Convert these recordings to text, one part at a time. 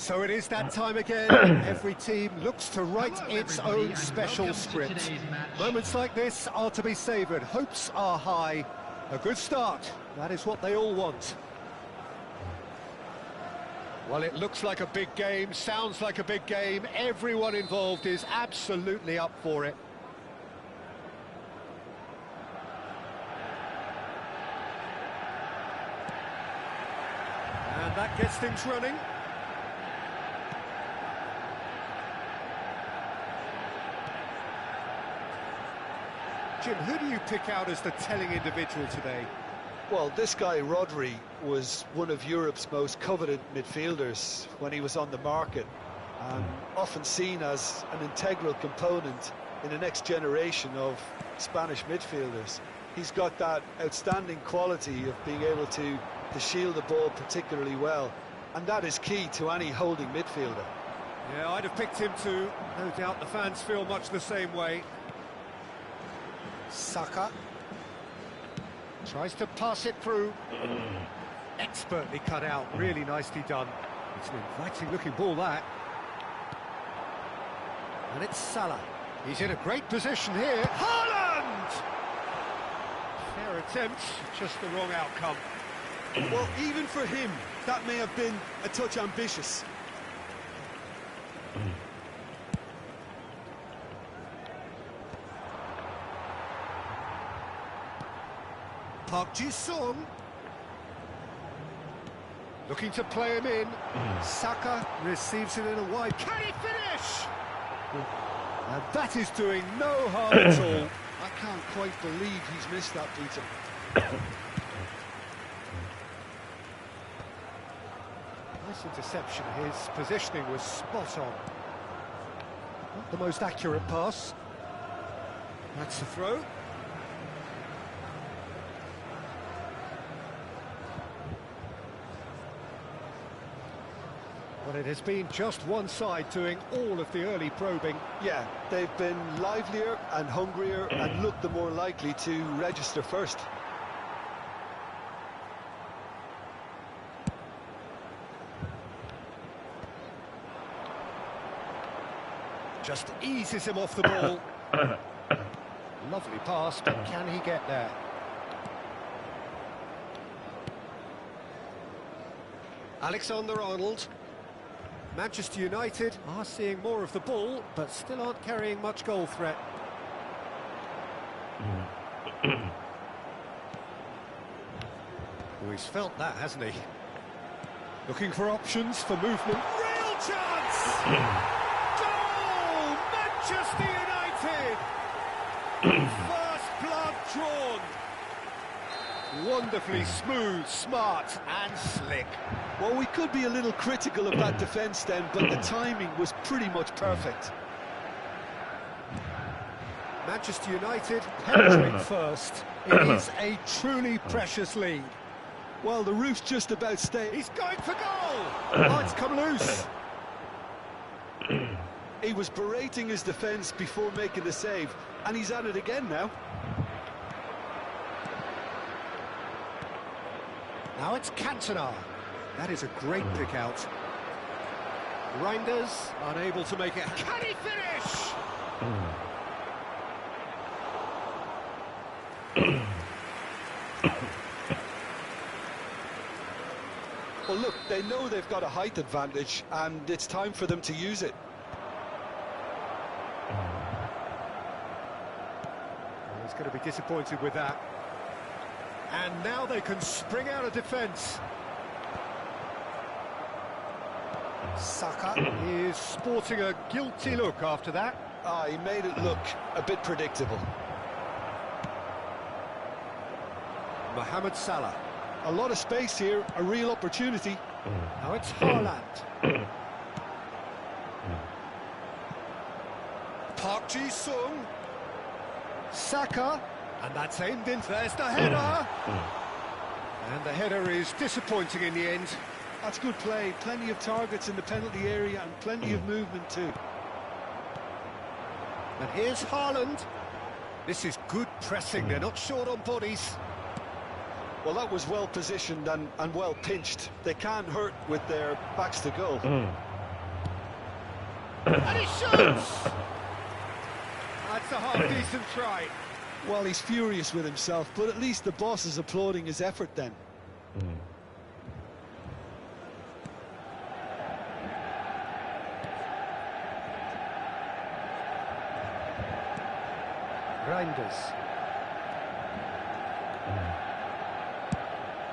So it is that time again. Every team looks to write its own special script. Moments like this are to be savoured. Hopes are high. A good start. That is what they all want. Well, it looks like a big game, sounds like a big game. Everyone involved is absolutely up for it. And that gets things running. Jim, who do you pick out as the telling individual today? Well, this guy, Rodri, was one of Europe's most coveted midfielders when he was on the market. Often seen as an integral component in the next generation of Spanish midfielders. He's got that outstanding quality of being able to shield the ball particularly well. And that is key to any holding midfielder. Yeah, I'd have picked him too. No doubt the fans feel much the same way. Saka tries to pass it through. Expertly cut out, really nicely done. It's an inviting looking ball, that. And it's Salah. He's in a great position here. Haaland! Fair attempt, just the wrong outcome. Well, even for him, that may have been a touch ambitious. Park Ji-sung looking to play him in. Saka receives it in a wide. Can he finish? And that is doing no harm at all. I can't quite believe he's missed that, Peter. Nice interception. His positioning was spot on. Not the most accurate pass. That's the throw. Well, it has been just one side doing all of the early probing. Yeah, they've been livelier and hungrier and looked the more likely to register first. Just eases him off the ball. Lovely pass, but can he get there? Alexander-Arnold. Manchester United are seeing more of the ball, but still aren't carrying much goal threat. Oh, he's felt that, hasn't he? Looking for options for movement. Real chance! Goal! Manchester United! First blood drawn. Wonderfully smooth, smart and slick. Well, we could be a little critical of that defence then, but the timing was pretty much perfect. Manchester United penetrate first. It is a truly precious lead. Well, the roof's just about stayed. He's going for goal! Oh, it's come loose. He was berating his defence before making the save, and he's at it again now. Now it's Cantona. That is a great pick out. Reinders unable to make it. Can he finish? Well, look, they know they've got a height advantage, and it's time for them to use it. Well, he's going to be disappointed with that. And now they can spring out of defence. Saka is sporting a guilty look after that. He made it look a bit predictable. Mohamed Salah. A lot of space here, a real opportunity. Now it's Haaland. Park Ji-sung. Saka. And that's aimed in. There's the header. And the header is disappointing in the end. That's good play. Plenty of targets in the penalty area and plenty of movement too. And here's Haaland. This is good pressing. They're not short on bodies. Well, that was well positioned and well pinched. They can't hurt with their backs to goal. And he shoots! That's a half-decent try. Well, he's furious with himself, but at least the boss is applauding his effort then. Reinders.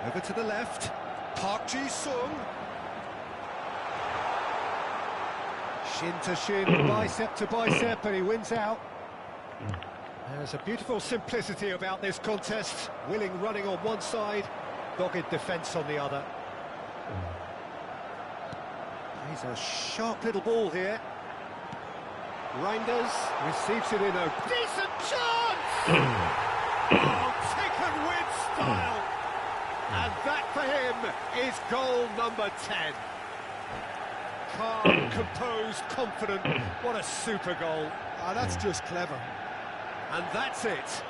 Over to the left. Park Ji-sung. Shin to shin, bicep to bicep, and he wins out. There's a beautiful simplicity about this contest. Willing running on one side, dogged defence on the other. He's a sharp little ball here. Reinders receives it in a decent chance! Oh, taken with style! And that for him is goal number 10. Calm, composed, confident. What a super goal. That's just clever. And that's it.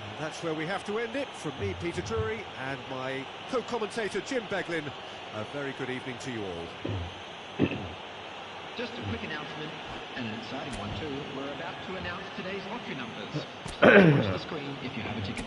And that's where we have to end it. From me, Peter Drury, and my co-commentator, Jim Beglin. A very good evening to you all. Just a quick announcement, and an exciting one too. We're about to announce today's lottery numbers. So watch the screen if you have a ticket.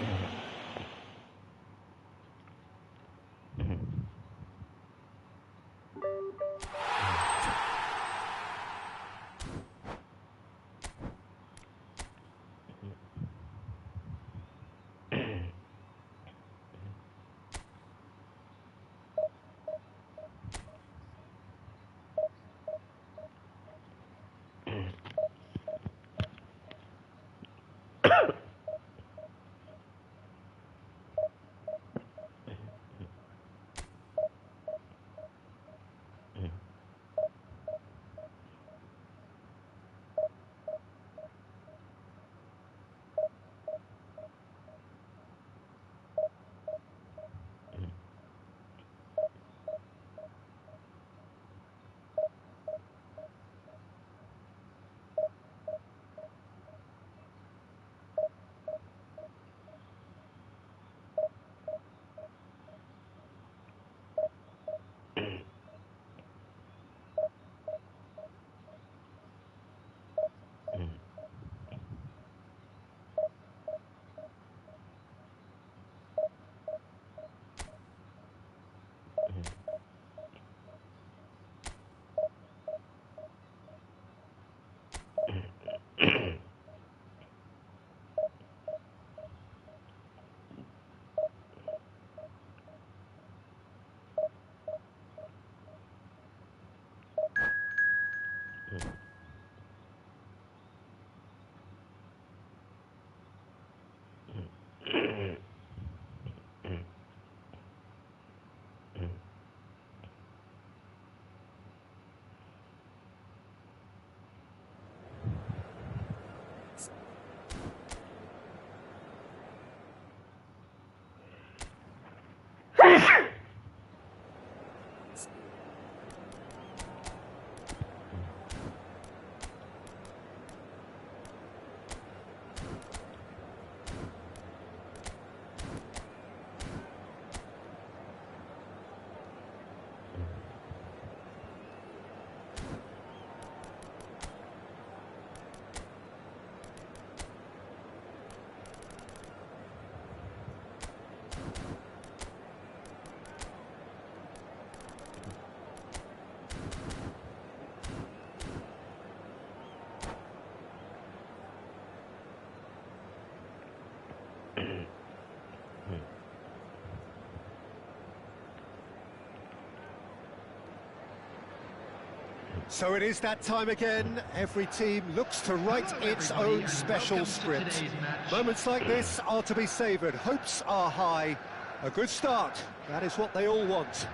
So it is that time again. Every team looks to write its own special script. Moments like this are to be savoured. Hopes are high. A good start. That is what they all want.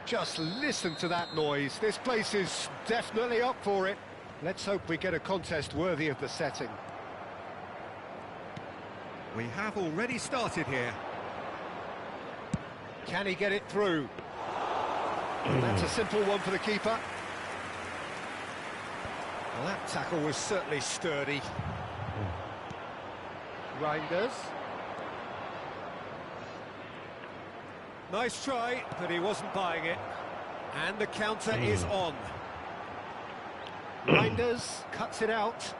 Just listen to that noise. This place is definitely up for it. Let's hope we get a contest worthy of the setting. We have already started here. Can he get it through? That's a simple one for the keeper. Well, that tackle was certainly sturdy. Reinders. Nice try, but he wasn't buying it. And the counter is on. Reinders cuts it out.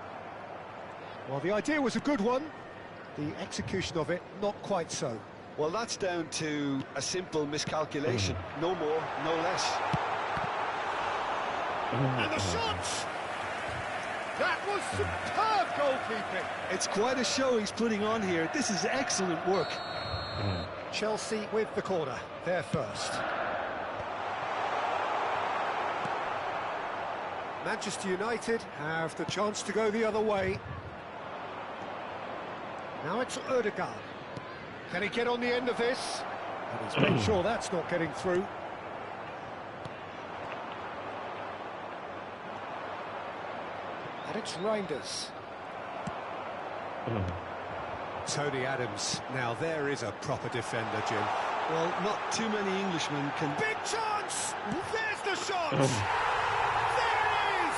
Well, the idea was a good one. The execution of it, not quite so. Well, that's down to a simple miscalculation. No more, no less. And the shot! That was superb goalkeeping. It's quite a show he's putting on here. This is excellent work. Chelsea with the corner, they're first. Manchester United have the chance to go the other way. Now it's Ødegaard. Can he get on the end of this? And he's made sure that's not getting through. And it's Reinders. Tony Adams. Now there is a proper defender, Jim. Well, not too many Englishmen can... Big chance! There's the shot! There it is!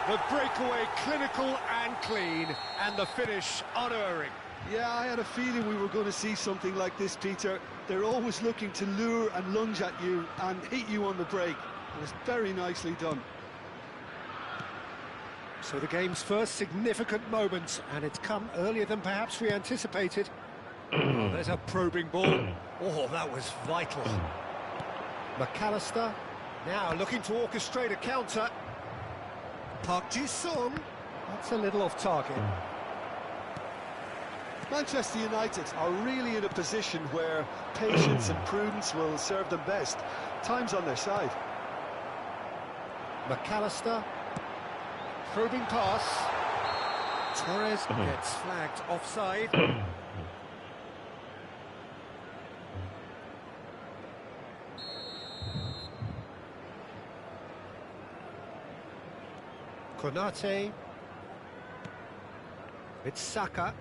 The breakaway clinical and clean, and the finish unerring. Yeah, I had a feeling we were going to see something like this, Peter. They're always looking to lure and lunge at you and hit you on the break. It was very nicely done. So the game's first significant moment, and it's come earlier than perhaps we anticipated. Oh, there's a probing ball. Oh, that was vital. McAllister now looking to orchestrate a counter. Park Ji-sung. That's a little off target. Manchester United are really in a position where patience and prudence will serve them best. Time's on their side. McAllister. Probing pass. Torres gets flagged offside. Konate. It's Saka.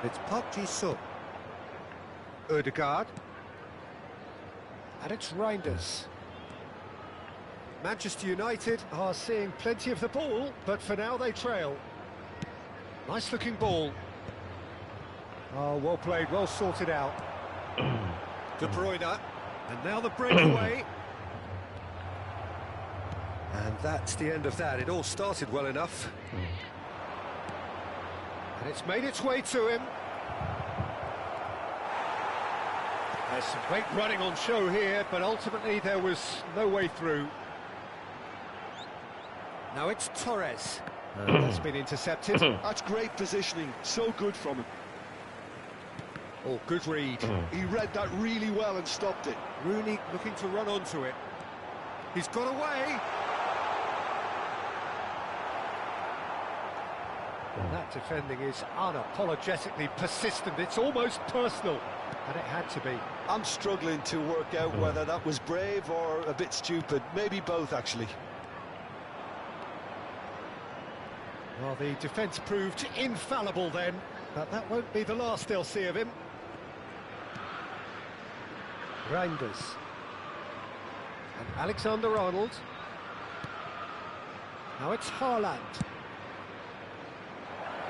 It's Park Ji-sung. Ødegaard. And it's Reinders. Manchester United are seeing plenty of the ball, but for now they trail. Nice looking ball. Oh, well played, well sorted out. De Bruyne, and now the breakaway. And that's the end of that. It all started well enough. And it's made its way to him. There's some great running on show here, but ultimately there was no way through. Now it's Torres. That's been intercepted. That's great positioning. So good from him. Oh, good read. He read that really well and stopped it. Rooney looking to run onto it. He's got away. And that defending is unapologetically persistent. It's almost personal. And it had to be. I'm struggling to work out whether that was brave or a bit stupid. Maybe both, actually. Well, the defence proved infallible then, but that won't be the last they'll see of him. Reinders. And Alexander-Arnold. Now it's Haaland.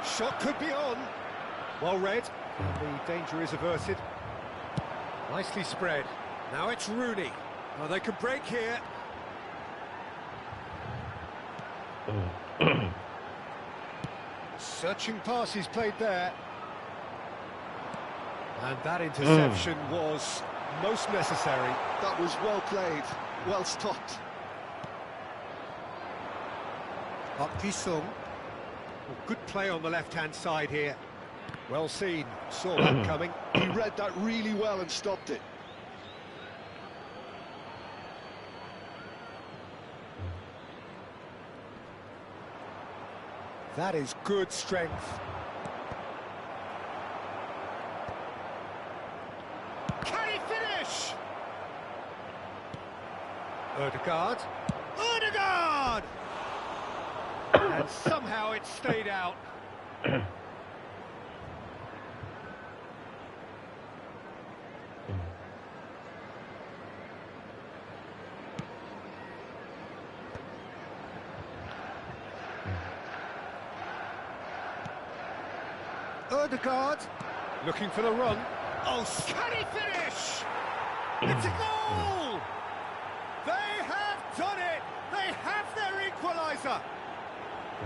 Shot could be on. Well read. The danger is averted. Nicely spread. Now it's Rooney. Well, they could break here. Searching pass he's played there. And that interception was most necessary. That was well played, well stopped. Park Ji-sung. Good play on the left-hand side here. Well seen, saw that coming. He read that really well and stopped it. That is good strength. Can he finish? Ødegaard. Ødegaard! And somehow it stayed out. Ødegaard looking for the run. Oh, can he finish? It's a goal! They have done it! They have their equaliser!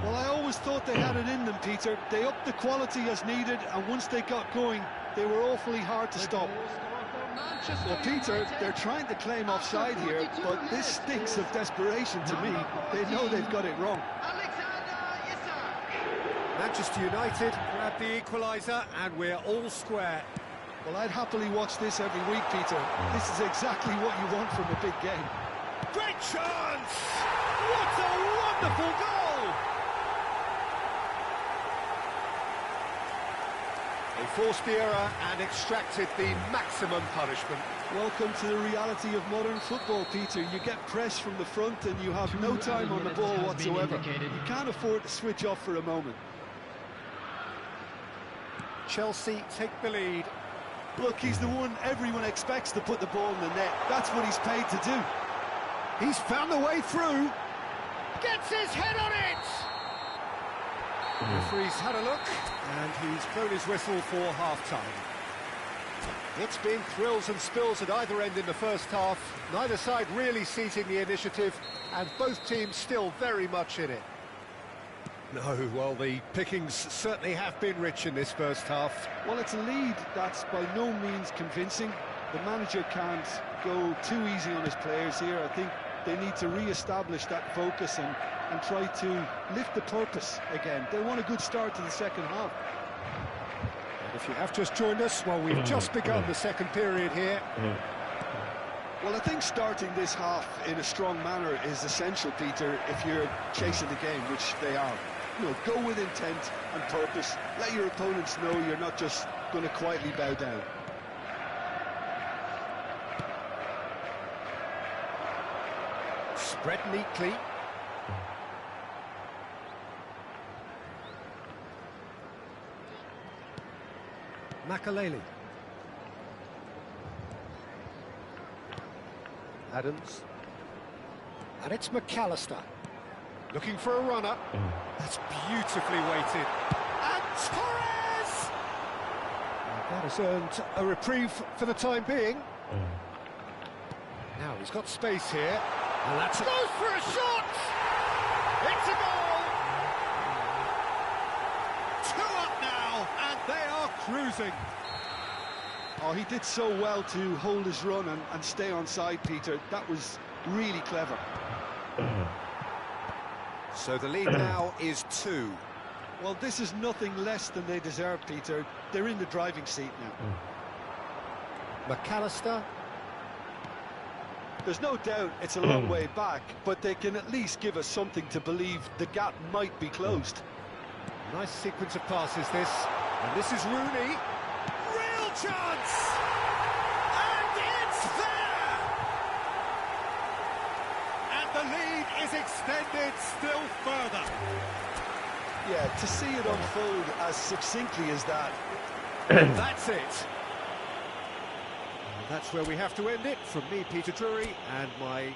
Well, I always thought they had it in them, Peter. They upped the quality as needed, and once they got going, they were awfully hard to stop. Well, Peter, they're trying to claim offside here, but this stinks of desperation to me. They know they've got it wrong. Manchester United grab the equaliser, and we're all square. Well, I'd happily watch this every week, Peter. This is exactly what you want from a big game. Great chance! What a wonderful goal! They forced the error and extracted the maximum punishment. Welcome to the reality of modern football, Peter. You get press from the front and you have no time on the ball whatsoever. You can't afford to switch off for a moment. Chelsea take the lead. Look, he's the one everyone expects to put the ball in the net. That's what he's paid to do. He's found the way through. Gets his head on it! The referee's had a look, and he's blown his whistle for half-time. It's been thrills and spills at either end in the first half. Neither side really seizing the initiative, and both teams still very much in it. No, well, the pickings certainly have been rich in this first half. Well, it's a lead that's by no means convincing. The manager can't go too easy on his players here. I think they need to re-establish that focus and try to lift the purpose again. They want a good start to the second half. And if you have just joined us, well, we've just begun the second period here. Well, I think starting this half in a strong manner is essential, Peter, if you're chasing the game, which they are. You know, go with intent and purpose. Let your opponents know you're not just going to quietly bow down. Spread neatly. Makaleli. Adams. And it's McAllister. Looking for a runner. That's beautifully weighted. And Torres! That has earned a reprieve for the time being. Now he's got space here. And that's goes for a shot! It's a goal! 2 up now, and they are cruising. Oh, he did so well to hold his run and stay on side, Peter. That was really clever. So the lead now is 2. Well, this is nothing less than they deserve, Peter. They're in the driving seat now. McAllister. There's no doubt it's a long way back, but they can at least give us something to believe the gap might be closed. Nice sequence of passes, this. And this is Rooney. Real chance! And it's there! And the lead is extended still further. Yeah, to see it unfold as succinctly as that. That's it. And that's where we have to end it. From me, Peter Drury, and my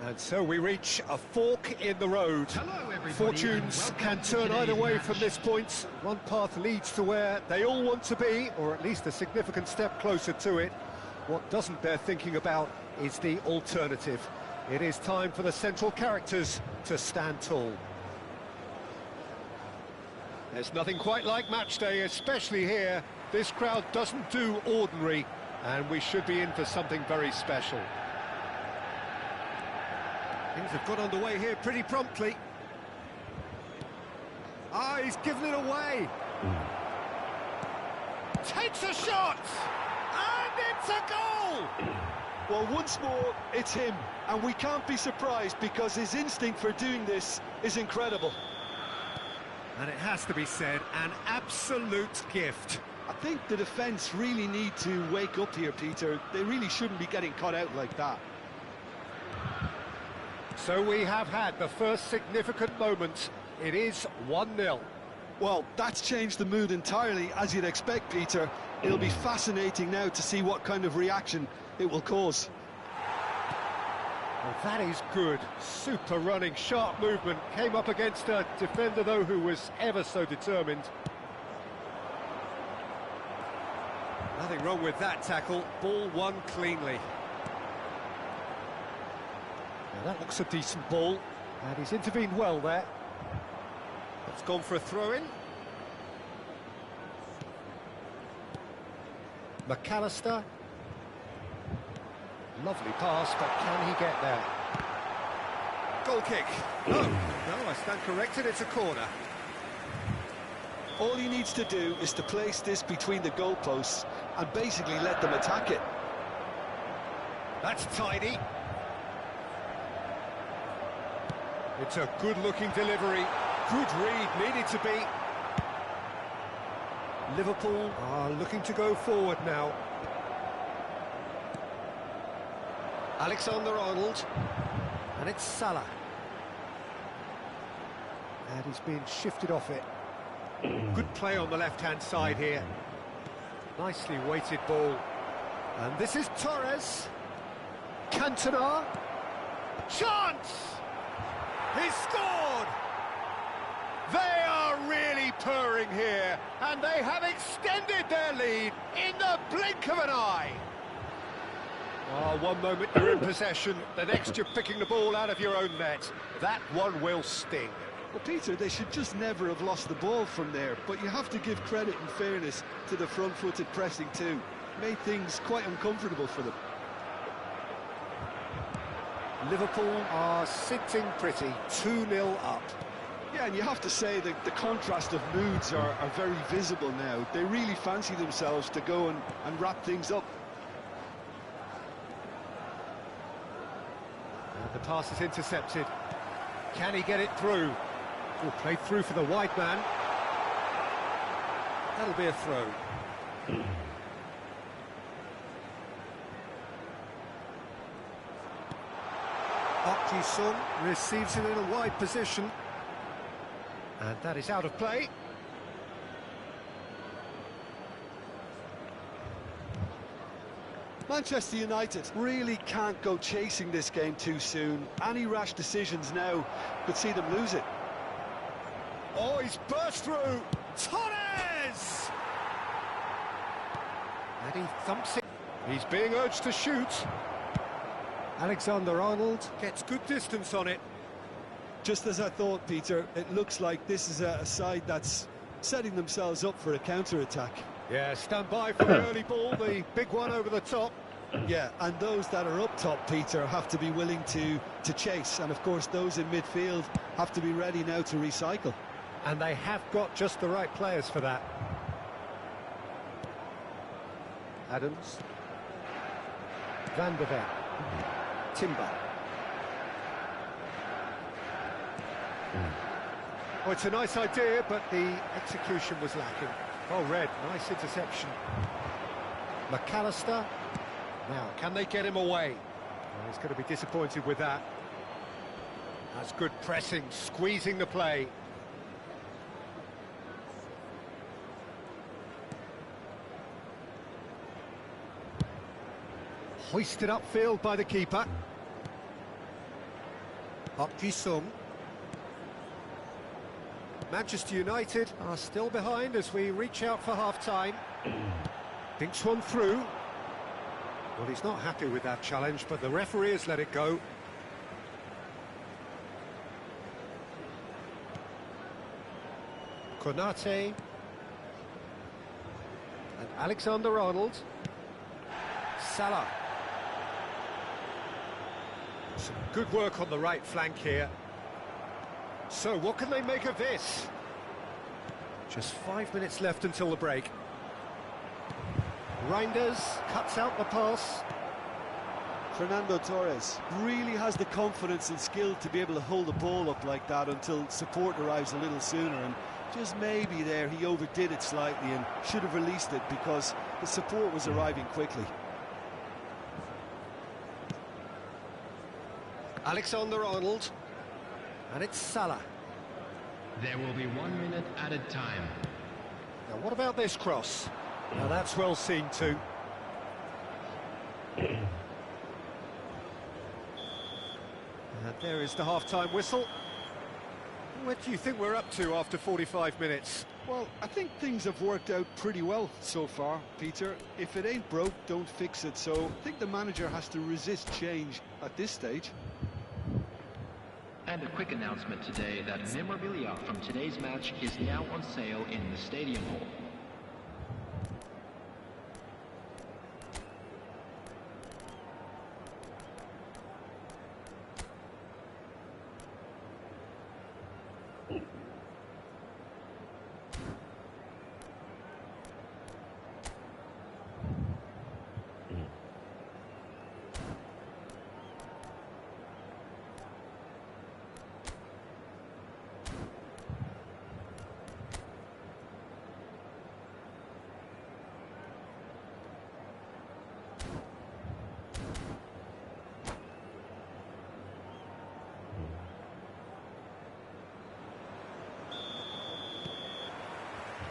And so we reach a fork in the road. Hello, everybody, Fortunes and can welcome to turn either today's way match. from this point. One path leads to where they all want to be, or at least a significant step closer to it. What doesn't bear thinking about is the alternative. It is time for the central characters to stand tall. There's nothing quite like match day, especially here. This crowd doesn't do ordinary, and we should be in for something very special. Things have got underway here pretty promptly. Ah, he's given it away. Takes a shot! And it's a goal! Well, once more, it's him. And we can't be surprised because his instinct for doing this is incredible. And it has to be said, an absolute gift. I think the defence really need to wake up here, Peter. They really shouldn't be getting caught out like that. So we have had the first significant moment. It is 1-0. Well, that's changed the mood entirely, as you'd expect, Peter. It'll be fascinating now to see what kind of reaction it will cause. Well, that is good. Super running, sharp movement. Came up against a defender, though, who was ever so determined. Nothing wrong with that tackle. Ball won cleanly. Now that looks a decent ball, and he's intervened well there. It's gone for a throw-in. McAllister. Lovely pass, but can he get there? Goal kick. No, I stand corrected, it's a corner. All he needs to do is to place this between the goalposts and basically let them attack it. That's tidy. It's a good-looking delivery. Good read, needed to be. Liverpool are looking to go forward now. Alexander-Arnold. And it's Salah. And he's being shifted off it. Good play on the left-hand side here. Nicely weighted ball. And this is Torres. Cantona. Chance! He's scored! They are really purring here, and they have extended their lead in the blink of an eye. Oh, one moment you're in possession, the next you're picking the ball out of your own net. That one will sting. Well, Peter, they should just never have lost the ball from there, but you have to give credit and fairness to the front-footed pressing too. Made things quite uncomfortable for them. Liverpool are sitting pretty, 2-0 up. Yeah, and you have to say that the contrast of moods are very visible now. They really fancy themselves to go and wrap things up. And the pass is intercepted. Can he get it through? Oh, played through for the wide man. That'll be a throw. Park Ji-sung receives it in a wide position. And that is out of play. Manchester United really can't go chasing this game too soon. Any rash decisions now could see them lose it. Oh, he's burst through. Torres! And he thumps it. He's being urged to shoot. Alexander-Arnold gets good distance on it. Just as I thought, Peter, it looks like this is a side that's setting themselves up for a counter-attack. Yeah, stand by for the early ball, the big one over the top. Yeah, and those that are up top, Peter, have to be willing to chase. And, of course, those in midfield have to be ready now to recycle. And they have got just the right players for that. Adams. Van de Ven. Timber. Oh, it's a nice idea, but the execution was lacking. Oh, Red, nice interception. McAllister. Now, can they get him away? Well, he's going to be disappointed with that. That's good pressing, squeezing the play. Hoisted upfield by the keeper. Park Ji-sung. Manchester United are still behind as we reach out for half-time. Thinks one through. Well, he's not happy with that challenge, but the referee has let it go. Konate. And Alexander-Arnold. Salah. Some good work on the right flank here. So, what can they make of this? Just 5 minutes left until the break. Reinders cuts out the pass. Fernando Torres really has the confidence and skill to be able to hold the ball up like that until support arrives a little sooner, and just maybe there he overdid it slightly and should have released it because the support was arriving quickly. Alexander-Arnold. And it's Salah. There will be 1 minute added time. Now, what about this cross? Now, that's well seen too. And there is the half-time whistle. What do you think we're up to after 45 minutes? Well, I think things have worked out pretty well so far, Peter. If it ain't broke, don't fix it. So I think the manager has to resist change at this stage. And a quick announcement today that memorabilia from today's match is now on sale in the Stadium Hall.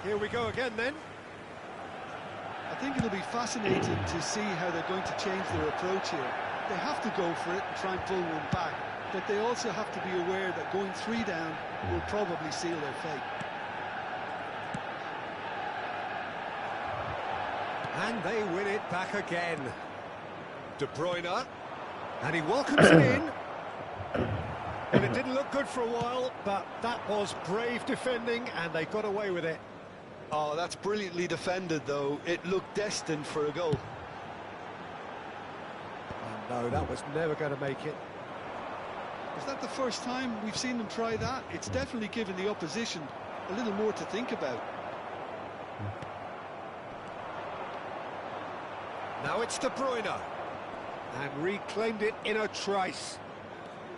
Here we go again then. I think it'll be fascinating to see how they're going to change their approach here. They have to go for it and try and pull one back, but they also have to be aware that going 3 down will probably seal their fate. And they win it back again. De Bruyne, and he welcomes it in. And it didn't look good for a while, but that was brave defending, and they got away with it. Oh, that's brilliantly defended, though. It looked destined for a goal. Oh, no, that was never going to make it. Is that the first time we've seen them try that? It's definitely given the opposition a little more to think about. Now it's De Bruyne, and reclaimed it in a trice.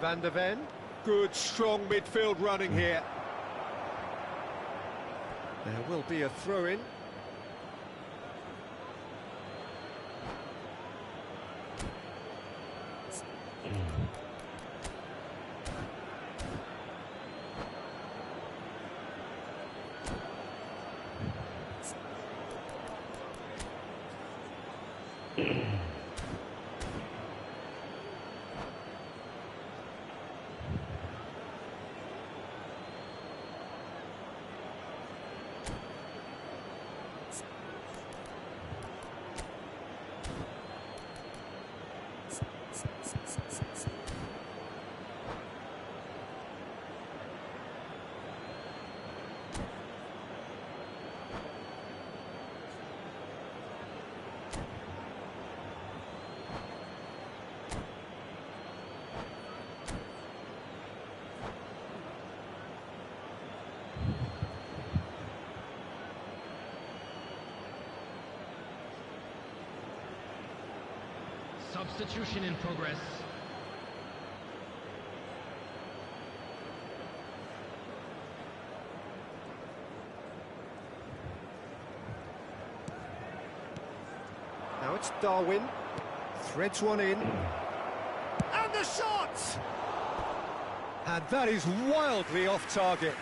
Van de Ven, good strong midfield running here. There will be a throw-in. Substitution in progress. Now it's Darwin, threads one in, and the shot! And that is wildly off target.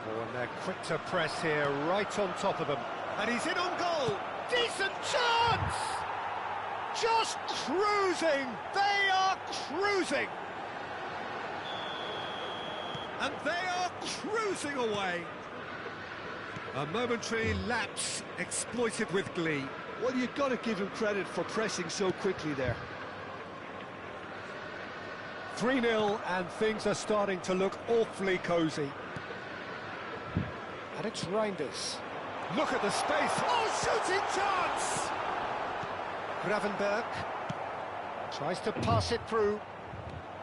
Oh, and they're quick to press here, right on top of them. And he's in on goal! Decent chance! Just cruising! They are cruising! And they are cruising away! A momentary lapse exploited with glee. Well, you've got to give him credit for pressing so quickly there. 3-0, and things are starting to look awfully cosy. And it's Reinders. Look at the space. Oh, shooting chance! Gravenberg tries to pass it through.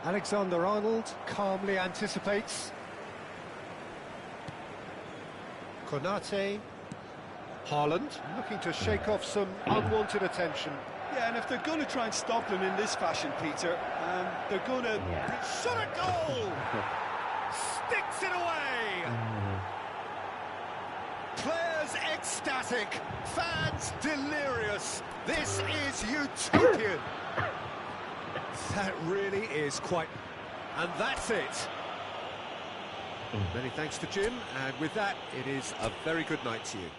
Alexander-Arnold calmly anticipates. Konate. Haaland looking to shake off some unwanted attention. Yeah, and if they're going to try and stop him in this fashion, Peter, they're going to... Shot a goal! Sticks it away! Players ecstatic, fans delirious. This is utopian. That really is quite... And that's it. Many thanks to Jim, and with that, it is a very good night to you.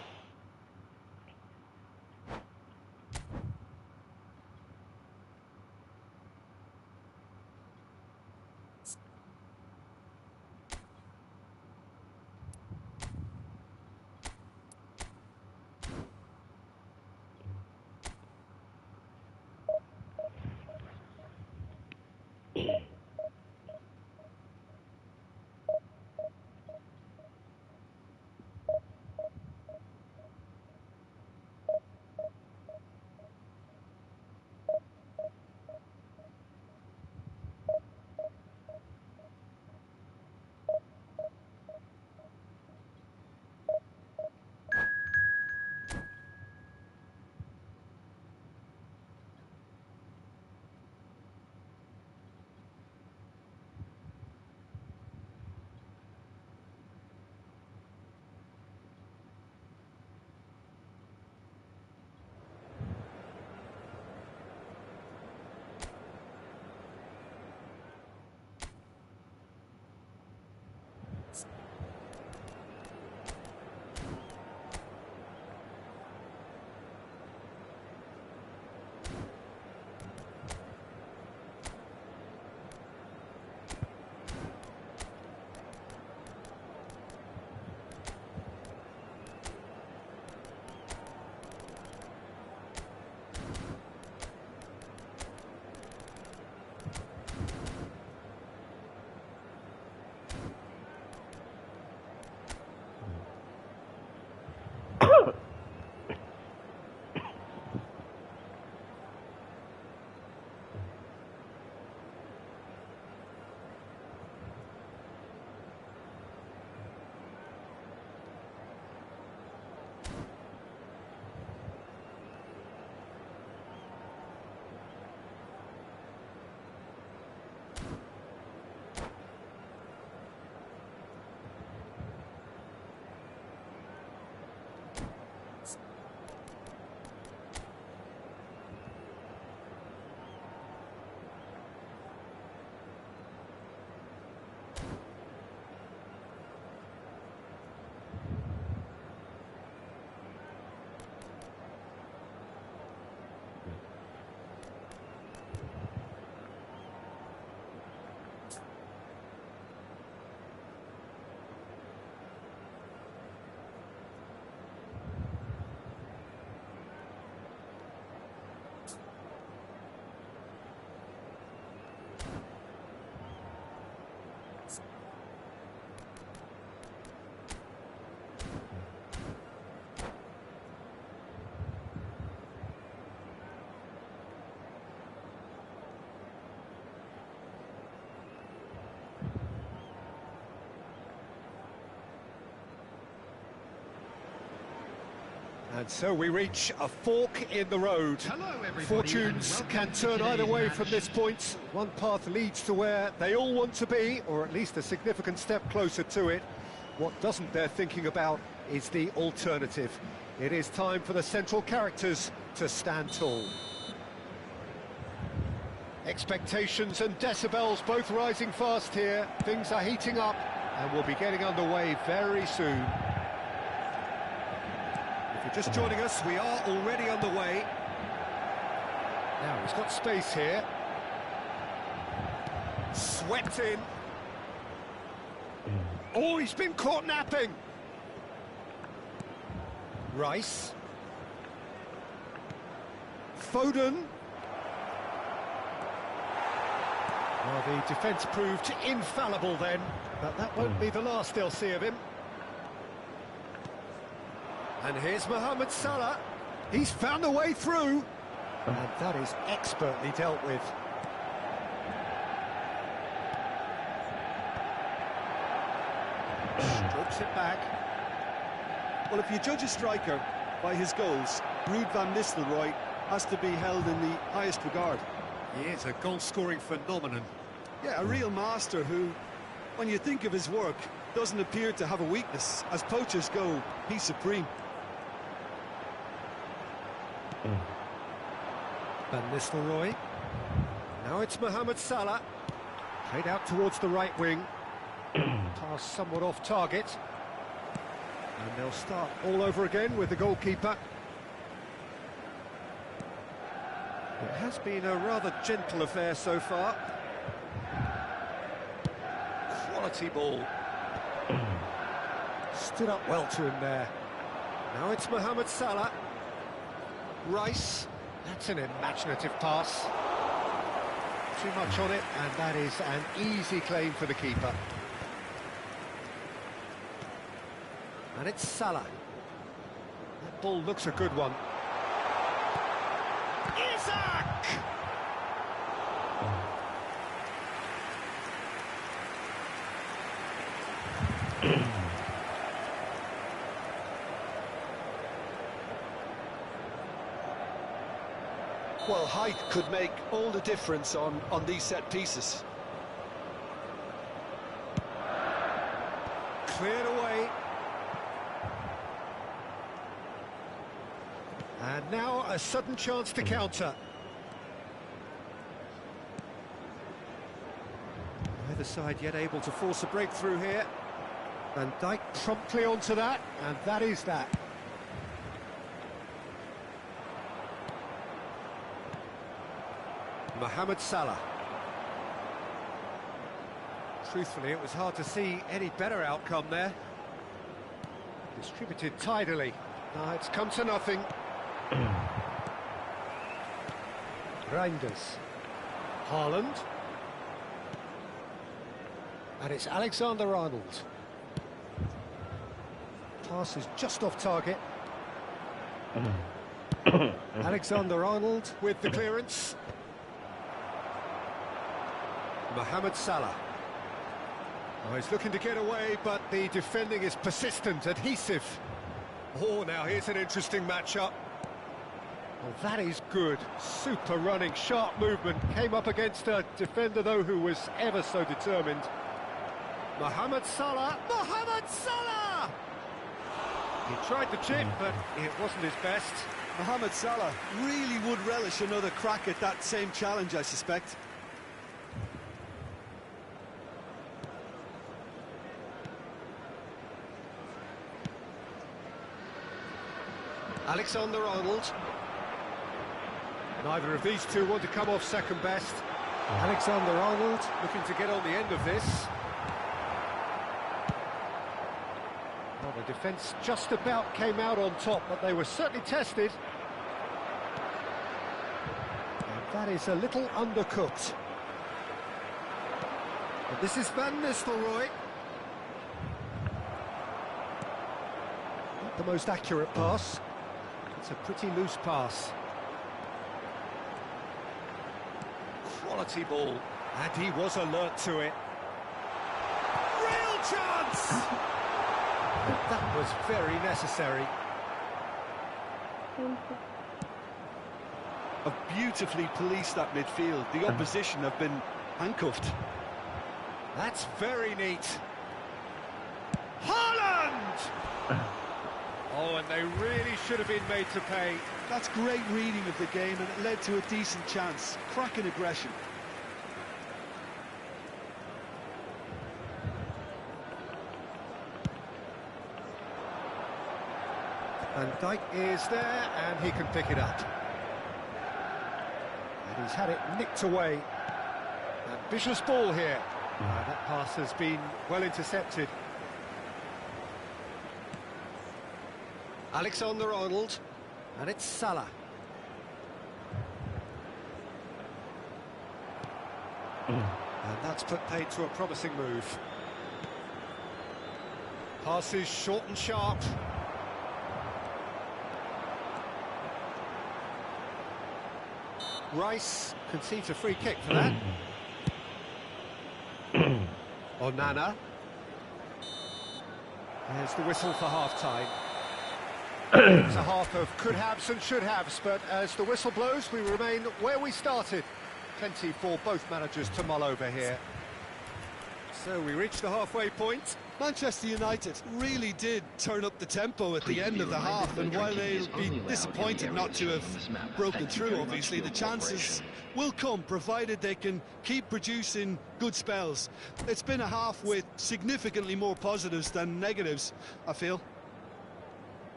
And so we reach a fork in the road. Hello, everybody, Fortunes and can welcome to turn either today's way match. from this point. One path leads to where they all want to be, or at least a significant step closer to it. What doesn't bear thinking about is the alternative. It is time for the central characters to stand tall. Expectations and decibels both rising fast here. Things are heating up and we'll be getting underway very soon. If you're just joining us, we are already underway. Now he's got space here. Swept in. Oh, he's been caught napping. Rice. Foden. Well, the defence proved infallible then, but that won't be the last they'll see of him. And here's Mohamed Salah. He's found a way through. And that is expertly dealt with. Strokes it back. Well, if you judge a striker by his goals, Ruud van Nistelrooy has to be held in the highest regard. He is a goal-scoring phenomenon. Yeah, a real master who, when you think of his work, doesn't appear to have a weakness. As poachers go, he's supreme. Van Nistelrooy. Now it's Mohamed Salah. Played out towards the right wing. Pass somewhat off target. And they'll start all over again with the goalkeeper. It has been a rather gentle affair so far. Quality ball. Stood up well to him there. Now it's Mohamed Salah. Rice. That's an imaginative pass. Too much on it, and that is an easy claim for the keeper. And it's Salah. That ball looks a good one. Isaac! Well, height could make all the difference on these set pieces. Cleared away. And now a sudden chance to counter. Neither side yet able to force a breakthrough here. Van Dijk promptly onto that, and that is that. Mohamed Salah. Truthfully, it was hard to see any better outcome there. Distributed tidily. Now it's come to nothing. Reinders. Haaland. And it's Alexander-Arnold. Pass is just off target. Alexander-Arnold with the clearance. Mohamed Salah. Oh, he's looking to get away, but the defending is persistent, adhesive. Oh, now here's an interesting matchup. Well, that is good. Super running, sharp movement. Came up against a defender, though, who was ever so determined. Mohamed Salah. Mohamed Salah! He tried the chip, but it wasn't his best. Mohamed Salah really would relish another crack at that same challenge, I suspect. Alexander-Arnold. Neither of these two want to come off second best. Alexander-Arnold looking to get on the end of this. Well, the defence just about came out on top, but they were certainly tested. And that is a little undercooked. But this is Van Nistelrooy. Not the most accurate pass. It's a pretty loose pass. Quality ball. And he was alert to it. Real chance! That was very necessary. Have beautifully policed that midfield. The opposition have been handcuffed. That's very neat. Haaland! Oh, and they really should have been made to pay. That's great reading of the game, and it led to a decent chance. Cracking aggression. Van Dijk is there, and he can pick it up. And he's had it nicked away. Ambitious ball here. That pass has been well intercepted. Alexander-Arnold, and it's Salah. And that's put paid to a promising move. Passes short and sharp. Rice conceives a free kick for that. Onana. There's the whistle for half-time. It's a half of could-haves and should-haves, but as the whistle blows, we remain where we started. Plenty for both managers to mull over here. So we reach the halfway point. Manchester United really did turn up the tempo at the end of the half, and while they'll be disappointed not to have broken through, obviously, the chances will come, provided they can keep producing good spells. It's been a half with significantly more positives than negatives, I feel.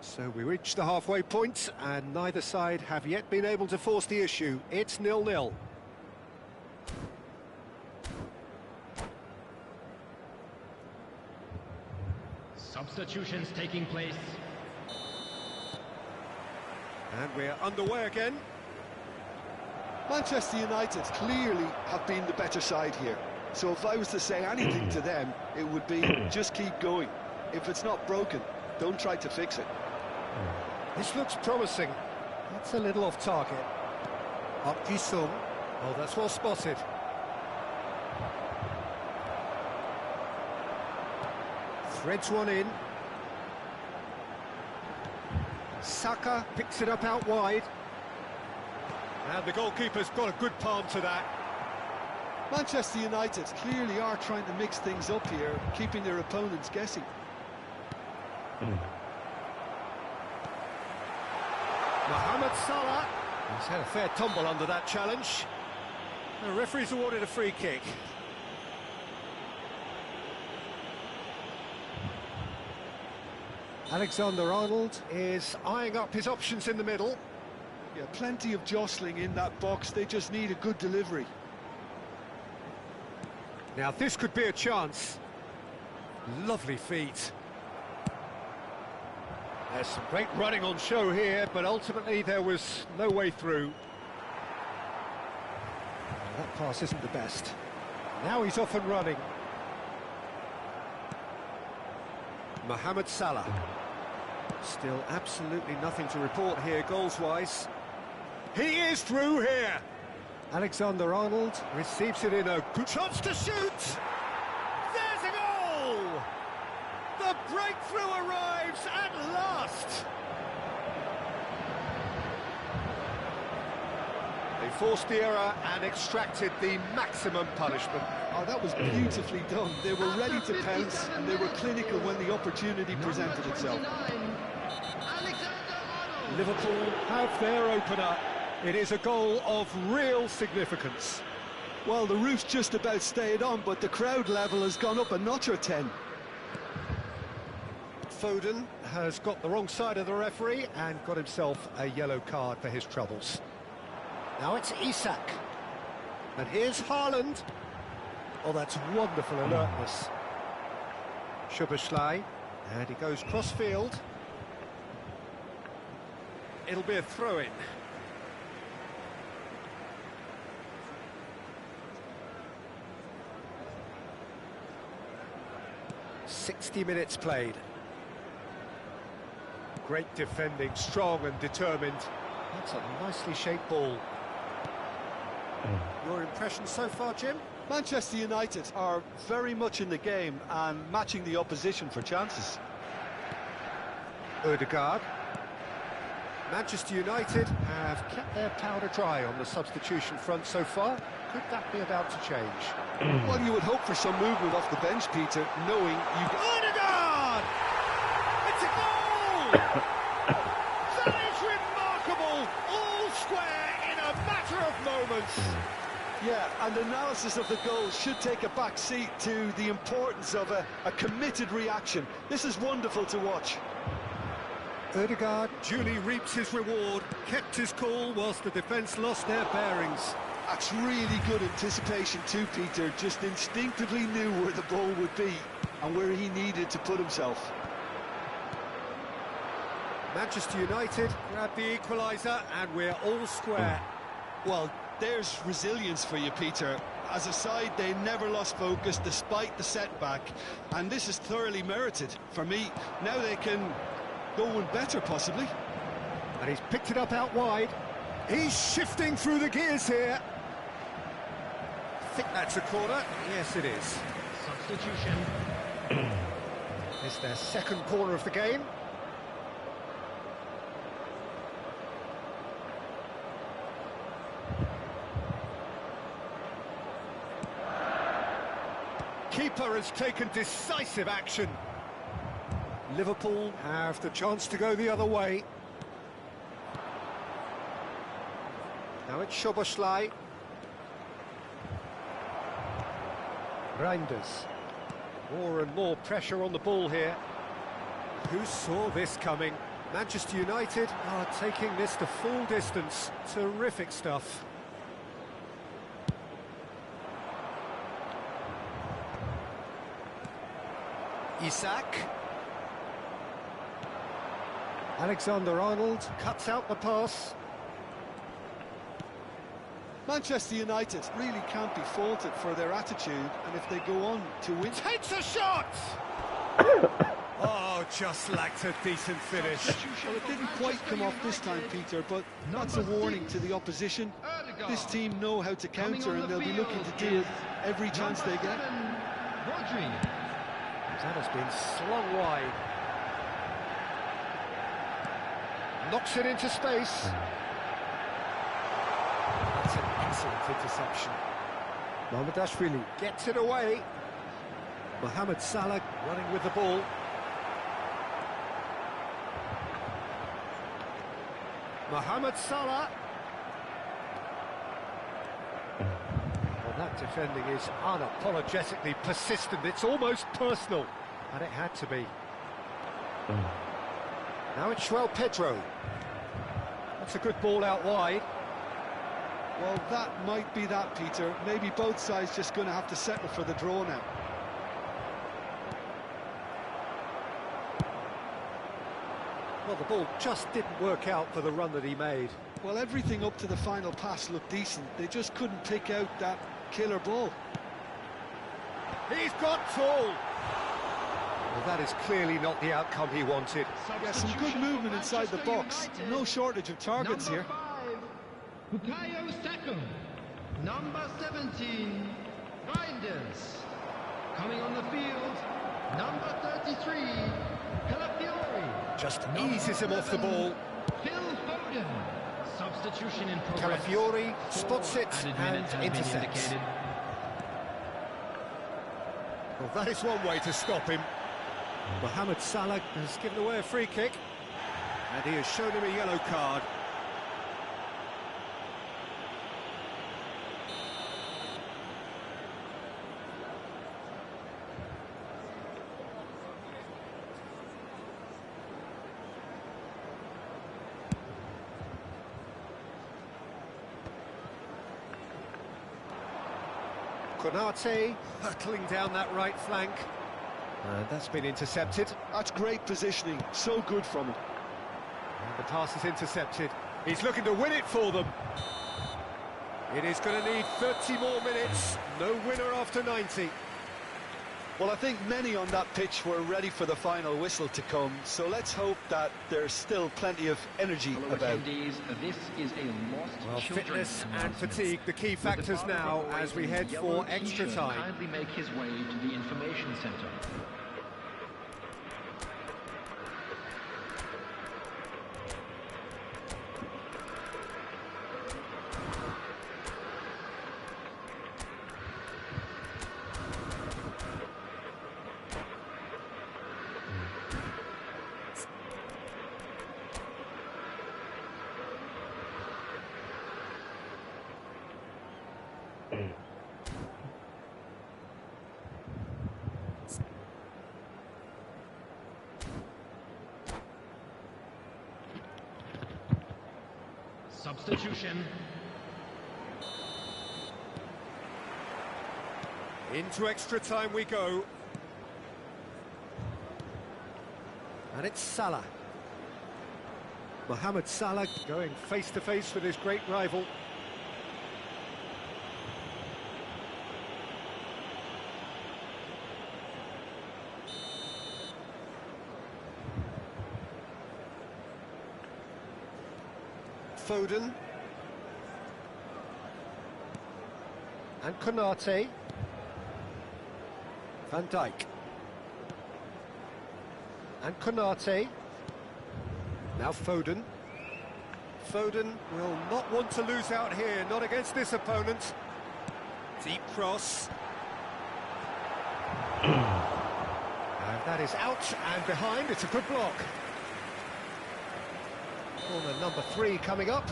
So we reach the halfway point, and neither side have yet been able to force the issue. It's 0-0. Substitutions taking place. And we're underway again. Manchester United clearly have been the better side here. So if I was to say anything to them, it would be just keep going. If it's not broken, don't try to fix it. This looks promising. That's a little off target. Park Ji-sung. Oh, that's well spotted. Threads one in. Saka picks it up out wide. And the goalkeeper's got a good palm to that. Manchester United clearly are trying to mix things up here, keeping their opponents guessing. Mohamed Salah. He's had a fair tumble under that challenge. The referee's awarded a free kick. Alexander-Arnold is eyeing up his options in the middle. Yeah, plenty of jostling in that box. They just need a good delivery. Now this could be a chance. Lovely feet. There's some great running on show here, but ultimately there was no way through. Well, that pass isn't the best. Now he's off and running. Mohamed Salah. Still absolutely nothing to report here goals-wise. He is through here. Alexander-Arnold receives it in a good chance to shoot. There's a goal! The breakthrough arrives at last. They forced the error and extracted the maximum punishment. Oh, that was beautifully done. They were ready to pounce, and they were clinical when the opportunity presented itself. Liverpool have their opener. It is a goal of real significance. Well, the roof's just about stayed on, but the crowd level has gone up a notch or 10. Foden has got the wrong side of the referee and got himself a yellow card for his troubles. Now it's Isak. And here's Haaland. Oh, that's wonderful alertness. Szoboszlai. And he goes cross-field. It'll be a throw-in. "60 minutes played. Great defending, strong and determined. That's a nicely shaped ball. Your impression so far, Jim? Manchester United are very much in the game and matching the opposition for chances. Ødegaard. Manchester United have kept their powder dry on the substitution front so far. Could that be about to change? Well, you would hope for some movement off the bench, Peter, knowing you get... Odegaard! It's a goal! That is remarkable! All square in a matter of moments. Yeah, and analysis of the goal should take a back seat to the importance of a committed reaction. This is wonderful to watch. Odegaard duly reaps his reward, kept his cool whilst the defence lost their bearings. That's really good anticipation too, Peter. Just instinctively knew where the ball would be and where he needed to put himself. Manchester United grab the equaliser and we're all square. Well, there's resilience for you, Peter. As a side, they never lost focus despite the setback, and this is thoroughly merited. For me, now they can go one better, possibly. And he's picked it up out wide. He's shifting through the gears here. I think that's a corner. Yes, it is. Substitution. It's their second corner of the game. Keeper has taken decisive action. Liverpool have the chance to go the other way. Now it's Szoboszlai. Reinders. More and more pressure on the ball here. Who saw this coming? Manchester United are taking this the full distance. Terrific stuff. Isak. Alexander-Arnold cuts out the pass. Manchester United really can't be faulted for their attitude, and if they go on to win... Takes a shot! Oh, just lacked a decent finish. Well, it didn't quite come off this time, Peter, but that's a warning to the opposition. This team know how to counter, and they'll be looking to do it every chance they get. Rodri. That has been slung wide. Knocks it into space. That's an excellent interception. Mamardashvili gets it away. Mohamed Salah running with the ball. Mohamed Salah. Well, that defending is unapologetically persistent. It's almost personal, and it had to be. Now it's João Pedro. That's a good ball out wide. Well, that might be that, Peter. Maybe both sides just going to have to settle for the draw now. Well, the ball just didn't work out for the run that he made. Well, everything up to the final pass looked decent. They just couldn't pick out that killer ball. He's got tall. Well, that is clearly not the outcome he wanted. Yeah, some good movement inside the box. No shortage of targets here. Number 5, Bukayo Saka. Number 17, Reinders. Coming on the field, number 33, Calafiori. Just eases him off the ball. Phil Foden. Substitution in progress. Calafiori spots it and intercepts. Well, that is one way to stop him. Mohamed Salah has given away a free kick, and he has shown him a yellow card. Konate hurtling down that right flank. That's been intercepted. That's great positioning. So good from him. And the pass is intercepted. He's looking to win it for them. It is going to need 30 more minutes. No winner after 90. Well, I think many on that pitch were ready for the final whistle to come, so let's hope that there's still plenty of energy about. This is a lost Well, fitness and fatigue, the key factors now as we head for extra time. Kindly make his way to the information centre. Substitution. Into extra time we go. And it's Salah. Mohamed Salah going face to face with his great rival. Foden. And Konate. Van Dijk. And Konate. Now Foden. Foden will not want to lose out here, not against this opponent. Deep cross. And that is out and behind, it's a good block. Corner number 3 coming up.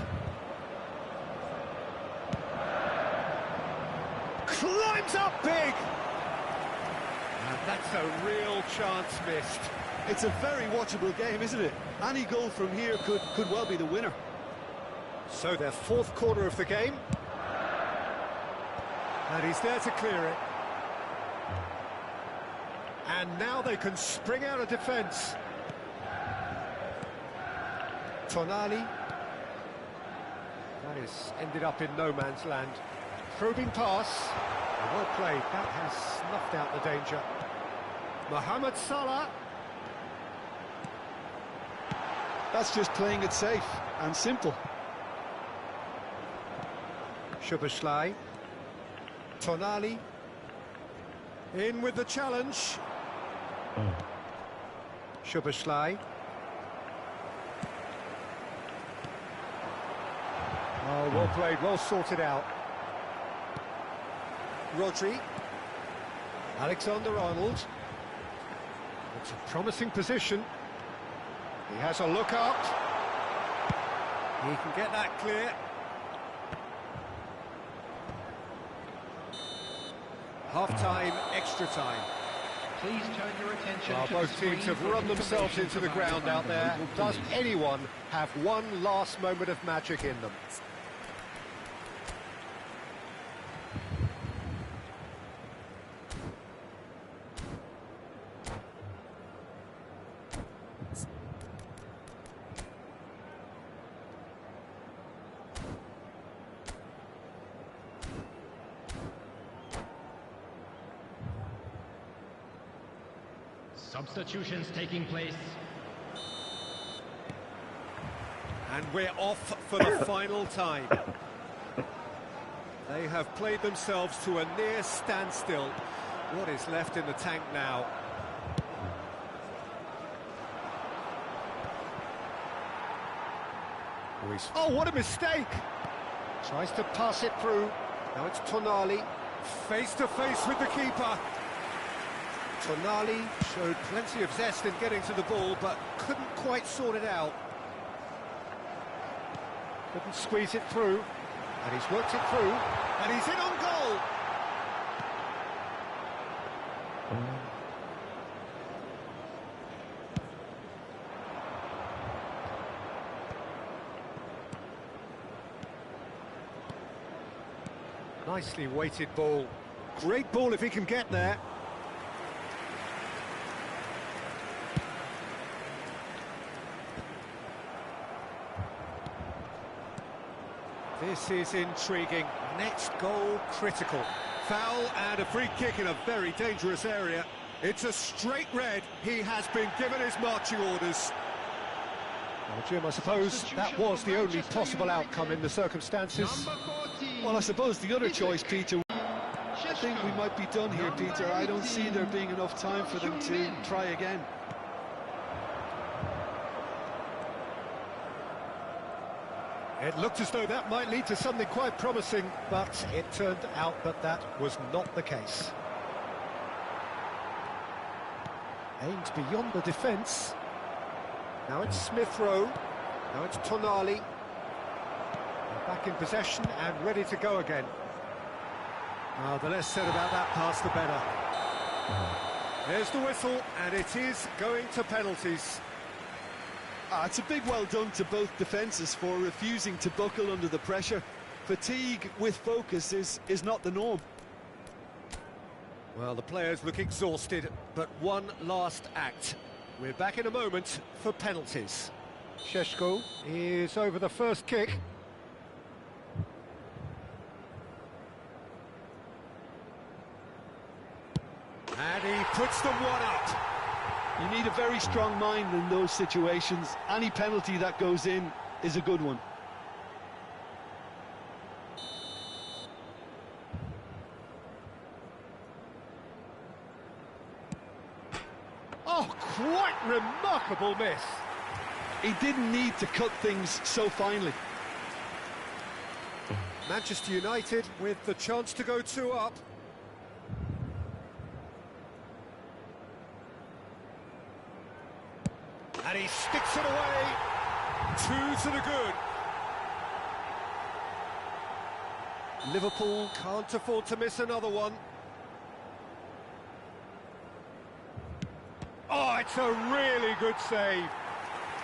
Climbs up big! And that's a real chance missed. It's a very watchable game, isn't it? Any goal from here could well be the winner. So their 4th corner of the game. And he's there to clear it. And now they can spring out of defence. Tonali. That is ended up in no man's land. Probing pass. Well played. That has snuffed out the danger. Mohamed Salah. That's just playing it safe and simple. Szoboszlai. Tonali. In with the challenge. Szoboszlai. Oh, well played, well sorted out. Rodri. Alexander-Arnold. It's a promising position. He has a look out. He can get that clear. Half-time, extra time. Please turn your attention Well, to both the teams screen have for run themselves into the information ground out there. provided by Does Liverpool. anyone have one last moment of magic in them? Substitutions taking place. And we're off for the final time. They have played themselves to a near standstill. What is left in the tank now? Oh, what a mistake! Tries to pass it through. Now it's Tonali, face to face with the keeper. Tonali showed plenty of zest in getting to the ball, but couldn't quite sort it out. Couldn't squeeze it through, and he's worked it through, and he's in on goal! Nicely weighted ball. Great ball if he can get there. This is intriguing. Next goal critical. Foul and a free kick in a very dangerous area. It's a straight red. He has been given his marching orders. Well, Jim, I suppose that was the only possible outcome in the circumstances. Well, I suppose the other choice, Peter, I think we might be done here, Peter. I don't see there being enough time for them to try again. It looked as though that might lead to something quite promising, but it turned out that that was not the case. Aimed beyond the defence. Now it's Smith Rowe. Now it's Tonali. They're back in possession and ready to go again. Well, the less said about that pass, the better. There's the whistle, and it is going to penalties. It's a big well done to both defences for refusing to buckle under the pressure. Fatigue with focus is not the norm. Well, the players look exhausted, but one last act. We're back in a moment for penalties. Šeško is over the first kick. And he puts them one up. You need a very strong mind in those situations. Any penalty that goes in is a good one. Oh, quite remarkable miss. He didn't need to cut things so finely. Manchester United with the chance to go 2 up. And he sticks it away. 2 to the good. Liverpool can't afford to miss another one. Oh, it's a really good save.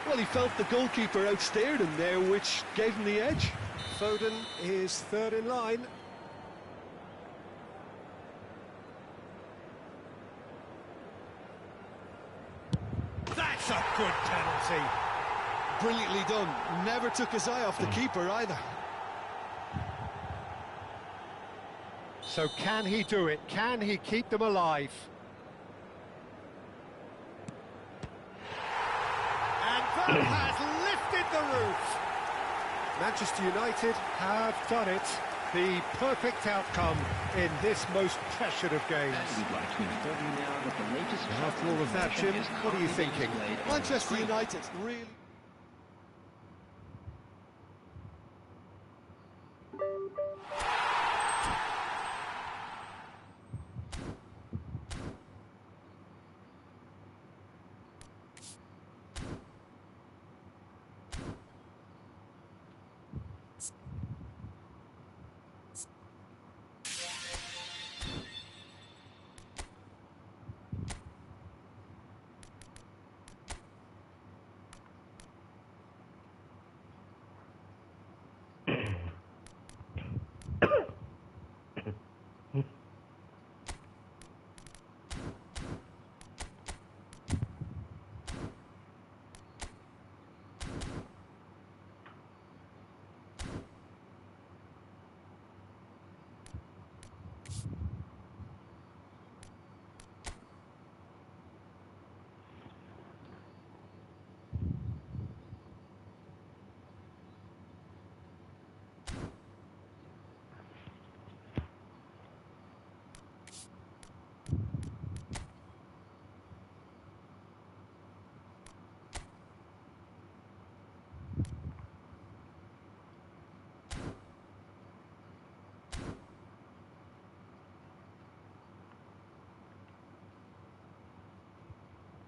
Well, he felt the goalkeeper outstared him there, which gave him the edge. Foden is third in line. That's a good penalty. Brilliantly done. Never took his eye off the keeper either. So can he do it? Can he keep them alive? And that has lifted the roof. Manchester United have done it. The perfect outcome in this most pressured of games. After all of that, Jim, what are you thinking? Manchester United really...